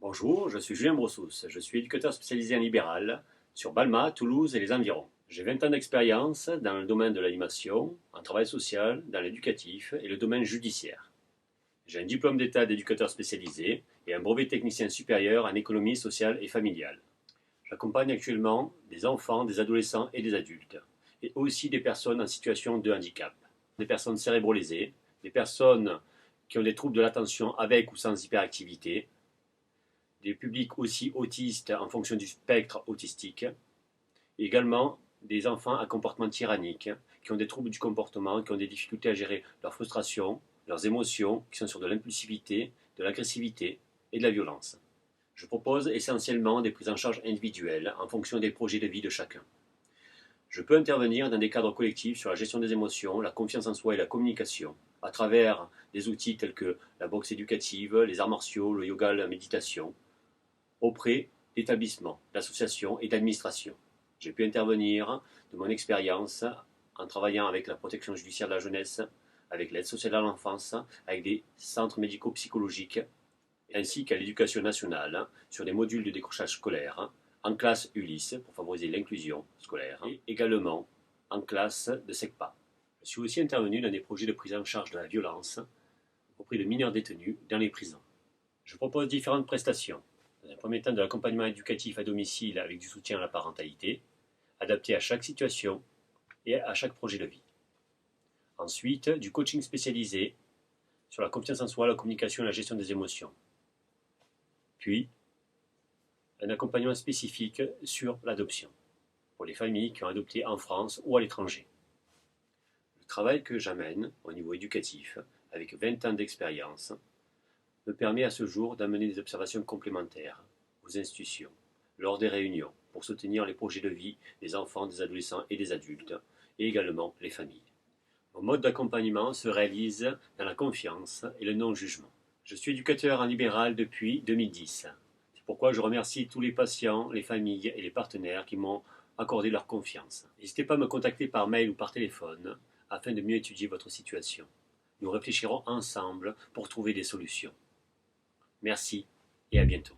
Bonjour, je suis Julien Brossous, je suis éducateur spécialisé en libéral sur Balma, Toulouse et les environs. J'ai 20 ans d'expérience dans le domaine de l'animation, en travail social, dans l'éducatif et le domaine judiciaire. J'ai un diplôme d'état d'éducateur spécialisé et un brevet technicien supérieur en économie sociale et familiale. J'accompagne actuellement des enfants, des adolescents et des adultes, et aussi des personnes en situation de handicap, des personnes cérébrolésées, des personnes qui ont des troubles de l'attention avec ou sans hyperactivité, des publics aussi autistes en fonction du spectre autistique, et également des enfants à comportement tyrannique, qui ont des troubles du comportement, qui ont des difficultés à gérer leurs frustrations, leurs émotions, qui sont sur de l'impulsivité, de l'agressivité et de la violence. Je propose essentiellement des prises en charge individuelles en fonction des projets de vie de chacun. Je peux intervenir dans des cadres collectifs sur la gestion des émotions, la confiance en soi et la communication, à travers des outils tels que la boxe éducative, les arts martiaux, le yoga, la méditation, auprès d'établissements, d'associations et d'administrations. J'ai pu intervenir de mon expérience en travaillant avec la protection judiciaire de la jeunesse, avec l'aide sociale à l'enfance, avec des centres médico-psychologiques, ainsi qu'à l'éducation nationale sur des modules de décrochage scolaire, en classe Ulysse pour favoriser l'inclusion scolaire, et également en classe de SECPA. Je suis aussi intervenu dans des projets de prise en charge de la violence auprès de mineurs détenus dans les prisons. Je propose différentes prestations. Dans un premier temps, de l'accompagnement éducatif à domicile avec du soutien à la parentalité, adapté à chaque situation et à chaque projet de vie. Ensuite, du coaching spécialisé sur la confiance en soi, la communication et la gestion des émotions. Puis, un accompagnement spécifique sur l'adoption, pour les familles qui ont adopté en France ou à l'étranger. Le travail que j'amène au niveau éducatif, avec 20 ans d'expérience, me permet à ce jour d'amener des observations complémentaires aux institutions, lors des réunions, pour soutenir les projets de vie des enfants, des adolescents et des adultes, et également les familles. Mon mode d'accompagnement se réalise dans la confiance et le non-jugement. Je suis éducateur en libéral depuis 2010. C'est pourquoi je remercie tous les patients, les familles et les partenaires qui m'ont accordé leur confiance. N'hésitez pas à me contacter par mail ou par téléphone afin de mieux étudier votre situation. Nous réfléchirons ensemble pour trouver des solutions. Merci et à bientôt.